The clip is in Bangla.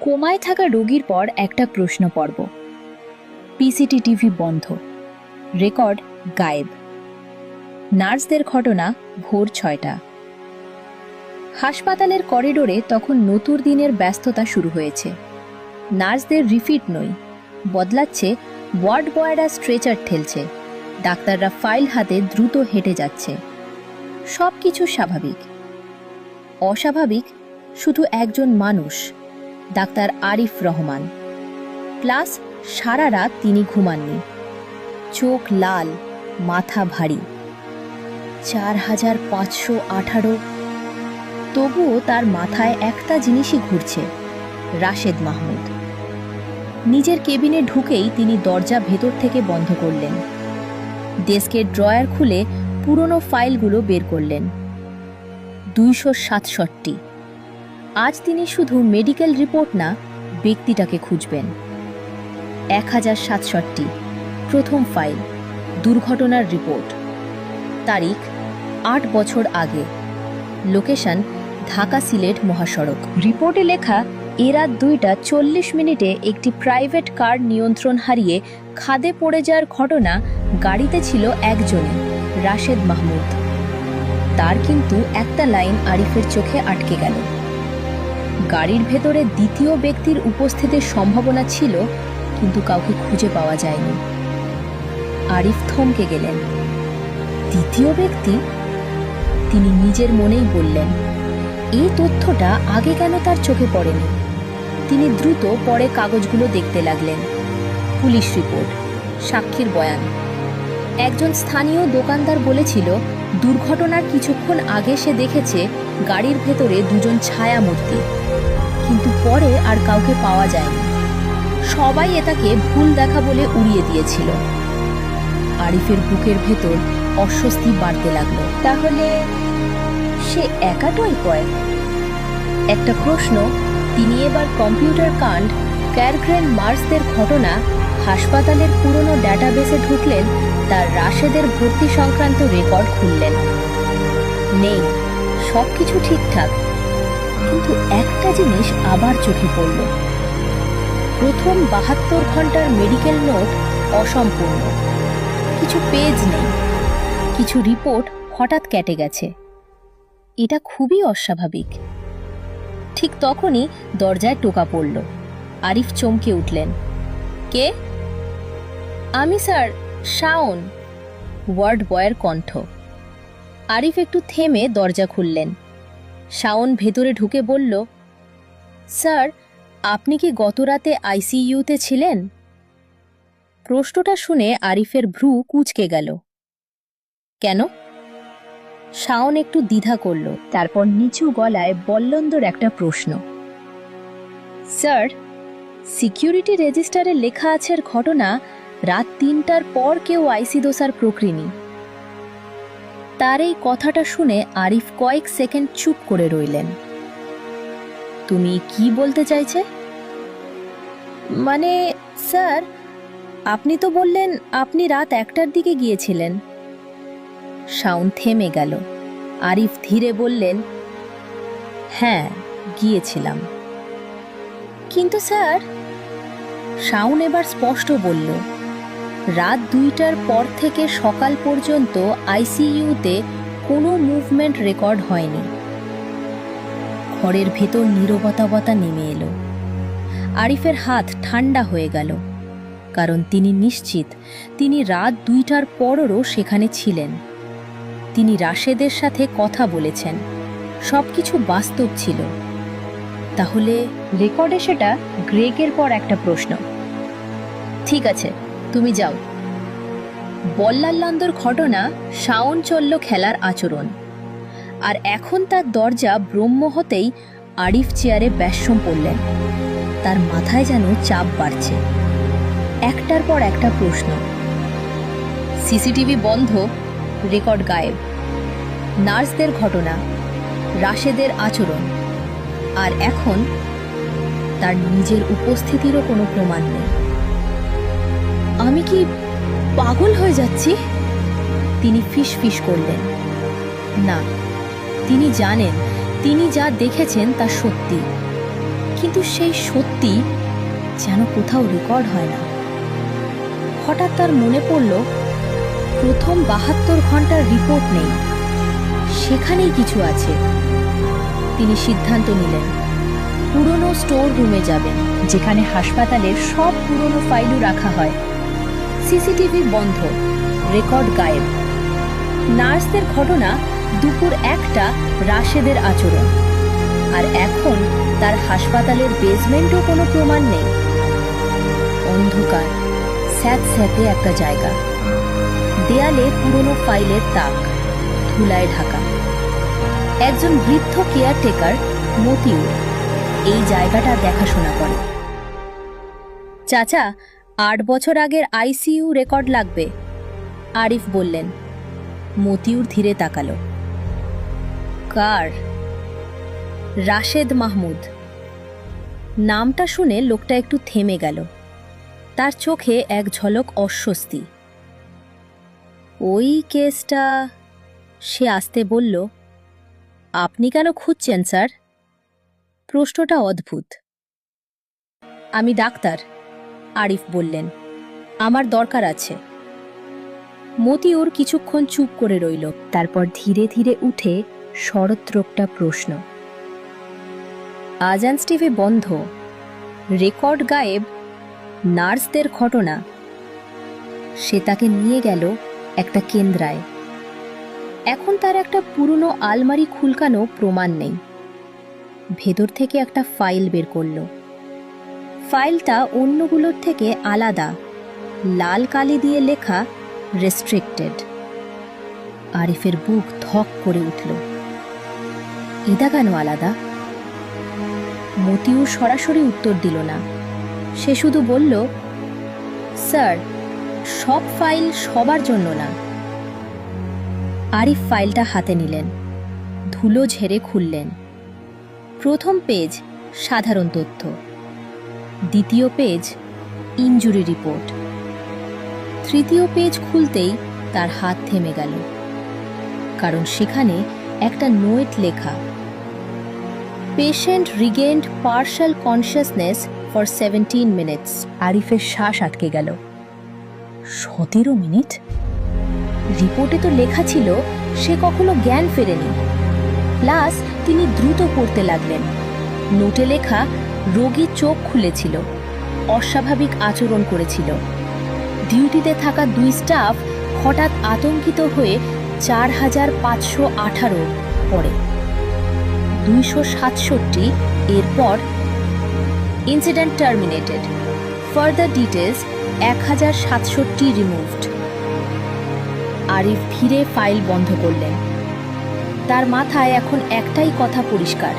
কোমায় থাকা রোগীর পর একটা প্রশ্ন পর্ব। পিসিটি টিভি বন্ধ, রেকর্ড গায়েব। নার্সদের ঘটনা ভোর ৬টা। হাসপাতালের করিডোরে তখন নতুন দিনের ব্যস্ততা শুরু হয়েছে। নার্সদের রিফিট নই, বদলাচ্ছে ওয়ার্ড বয়রা স্ট্রেচার ঠেলছে, ডাক্তাররা ফাইল হাতে দ্রুত হেঁটে যাচ্ছে। সব কিছু স্বাভাবিক। অস্বাভাবিক শুধু একজন মানুষ, ডাক্তার আরিফ রহমান। প্লাস সারা রাত তিনি ঘুমাননি, চোখ লাল, মাথা ভারী। ৪,৫১৮। তবুও তার মাথায় একটা জিনিসই ঘুরছে, রাশেদ মাহমুদ। নিজের কেবিনে ঢুকেই তিনি দরজা ভেতর থেকে বন্ধ করলেন। ডেস্কের ড্রয়ার খুলে পুরনো ফাইলগুলো বের করলেন। ২৬৭। আজ তিনি শুধু মেডিকেল রিপোর্ট না, ব্যক্তিটাকে খুঁজবেন। ১,০৬৭। প্রথম ফাইল, দুর্ঘটনার রিপোর্ট। তারিখ ৮ বছর আগে। লোকেশন ঢাকা সিলেট মহাসড়ক। রিপোর্টে লেখা, রাত ২টা ৪০ একটি প্রাইভেট কার নিয়ন্ত্রণ হারিয়ে খাদে পড়ে যাওয়ার ঘটনা। গাড়িতে ছিল একজনই, রাশেদ মাহমুদ। তার কিন্তু একটা লাইন আরিফের চোখে আটকে গেল। গাড়ির ভেতরে দ্বিতীয় ব্যক্তির উপস্থিতির সম্ভাবনা ছিল, কিন্তু কাউকে খুঁজে পাওয়া যায়নি। আরিফ থমকে গেলেন। দ্বিতীয় ব্যক্তি? তিনি নিজের মনেই বললেন। এই তথ্যটা আগে কেন তার চোখে পড়েনি? তিনি দ্রুত পরে কাগজগুলো দেখতে লাগলেন। পুলিশ রিপোর্ট, সাক্ষীর বয়ান। একজন স্থানীয় দোকানদার বলেছিল, দুর্ঘটনার কিছুক্ষণ আগে সে দেখেছে গাড়ির ভেতরে দুজন ছায়ামূর্তি, কিন্তু পরে আর কাউকে পাওয়া যায়নি। সবাই এটাকে ভুল দেখা বলে উড়িয়ে দিয়েছিল। আরিফের বুকের ভেতর অস্বস্তি বাড়তে লাগলো। তাহলে সে একাটই কয়? একটা প্রশ্ন। তিনি এবার কম্পিউটার কাণ্ড, ক্যারগ্রেন মার্সদের ঘটনা, হাসপাতালের পুরনো ডেটাবেসে ঢুকলেন। তার রাশেদের ভর্তি সংক্রান্ত রেকর্ড খুললেন। নেই, সব কিছু ঠিকঠাক, কিন্তু একটা জিনিস আবার চোখে পড়ল। প্রথম ৭২ ঘন্টার মেডিকেল নোট অসম্পূর্ণ। কিছু পেজ নেই, কিছু রিপোর্ট হঠাৎ কেটে গেছে। এটা খুবই অস্বাভাবিক। ঠিক তখনই দরজায় টোকা পড়ল। আরিফ চমকে উঠলেন। কে? আমি স্যার, শাওন। ওয়ার্ড বয়ের কণ্ঠ। আরিফ একটু থেমে দরজা খুললেন। শাওন ভেতরে ঢুকে বলল, স্যার, আপনি কি গতরাতে আইসিইউতে ছিলেন? প্রশ্নটা শুনে আরিফের ভ্রু কুঁচকে গেল। কেন? শাওন একটু দ্বিধা করল, তারপর নিচু গলায় বল্লন্দর একটা প্রশ্ন। স্যার, সিকিউরিটি রেজিস্টারে লেখা আছে ঘটনা রাত ৩টার পর কেউ আইসি দোসার প্রক্রিনি। তার এই কথাটা শুনে আরিফ কয়েক সেকেন্ড চুপ করে রইলেন। তুমি কি বলতে চাইছে? মানে স্যার, আপনি তো বললেন আপনি রাত ১টার দিকে গিয়েছিলেন। শাওন থেমে গেল। আরিফ ধীরে বললেন, হ্যাঁ, গিয়েছিলাম। কিন্তু স্যার, শাওন এবার স্পষ্ট বলল, রাত ২টার পর থেকে সকাল পর্যন্ত আইসিইউতে কোনো মুভমেন্ট রেকর্ড হয়নি। ঘরের ভেতর নীরবতা নেমে এলো। আরিফের হাত ঠান্ডা হয়ে গেল, কারণ তিনি নিশ্চিত তিনি রাত ২টার পরও সেখানে ছিলেন। তিনি রাশেদের সাথে কথা বলেছেন, সবকিছু বাস্তব ছিল। তাহলে রেকর্ডে সেটা গ্রেগের পর একটা প্রশ্ন। ঠিক আছে, তুমি যাও। বল্লাল্লান্দর ঘটনা, শাওন চলল খেলার আচরণ। আর এখন তার দরজা ব্রহ্ম হতেই আরিফ চেয়ারে ব্যাসম পড়লেন। তার মাথায় যেন চাপ বাড়ছে। একটার পর একটা প্রশ্ন। সিসিটিভি বন্ধ, রেকর্ড গায়েব। নার্সদের ঘটনা, রাশেদের আচরণ, আর এখন তার নিজের উপস্থিতিরও কোনো প্রমাণ নেই। আমি কি পাগল হয়ে যাচ্ছি? তিনি ফিসফিস করলেন। না, তিনি জানেন তিনি যা দেখেছেন তা সত্যি, কিন্তু সেই সত্যি যেন কোথাও রেকর্ড হয় না। হঠাৎ তার মনে পড়ল প্রথম 72 ঘন্টার রিপোর্ট নেই, সেখানেই কিছু আছে। তিনি সিদ্ধান্ত নিলেন পুরনো স্টোর রুমে যাবেন, যেখানে হাসপাতালের সব পুরনো ফাইলও রাখা হয়। সিসিটিভি বন্ধ, রেকর্ড গায়েব। নার্সদের ঘটনা, দুপুর 1টা রাশেদের আচরণ, আর এখন তার হাসপাতালের বেসমেন্টও কোনো প্রমাণ নেই। অন্ধকার, স্যাঁতস্যাঁতে একটা জায়গা, দেয়ালে পুরনো ফাইলের তাক, ধুলায় ঢাকা। একজন বৃদ্ধ কেয়ারটেকার মতিউর এই জায়গাটা দেখাশোনা করে। চাচা, 8 বছর আগের আইসিইউ রেকর্ড লাগবে, আরিফ বললেন। মতিউর ধীরে তাকালো। কার? রাশেদ মাহমুদ। নামটা শুনে লোকটা একটু থেমে গেল। তার চোখে এক ঝলক অস্বস্তি। ওই কেসটা, সে আস্তে বলল। আপনি কেন খুঁজছেন স্যার? প্রশ্নটা অদ্ভুত। আমি ডাক্তার, আরিফ বললেন। আমার দরকার আছে। মতিউর কিছুক্ষণ চুপ করে রইল, তারপর ধীরে ধীরে উঠে শরৎরোগটা প্রশ্ন। আজান টিভি বন্ধ, রেকর্ড গায়েব, নার্সদের ঘটনা। সে তাকে নিয়ে গেল একটা কেন্দ্রায়। এখন তার একটা পুরনো আলমারি খুলকানো প্রমাণ নেই। ভেতর থেকে একটা ফাইল বের করল। ফাইলটা অন্যগুলোর থেকে আলাদা, লাল কালি দিয়ে লেখা রেস্ট্রিক্টেড। আরিফের বুক ধক করে উঠল। এটা কেন আলাদা? মতিউর সরাসরি উত্তর দিল না। সে শুধু বলল, স্যার, সব ফাইল সবার জন্য না। আরিফ ফাইলটা হাতে নিলেন, ধুলো ঝেড়ে খুললেন। প্রথম পেজ সাধারণ তথ্য, দ্বিতীয় পেজ ইনজুরি রিপোর্ট, তৃতীয় পেজ খুলতেই তার হাত থেমে গেল, কারণ সেখানে একটা নোট লেখা, patient regained partial consciousness for 17 minutes. আরিফের শ্বাস আটকে গেল। 17 মিনিট? রিপোর্টে তো লেখা ছিল সে কখনো জ্ঞান ফেরেনি। প্লাস তিনি দ্রুত পড়তে লাগলেন। নোটে লেখা, রোগী চোখ খুলেছিল, অস্বাভাবিক আচরণ করেছিল। ডিউটিতে থাকা 2 স্টাফ হঠাৎ আতঙ্কিত হয়ে 4518 পড়ে, 267। এরপর incident terminated, further details 1067 removed. Arif ধীরে ফাইল বন্ধ করলেন। তার মাথায় এখন একটাই কথা পরিষ্কার,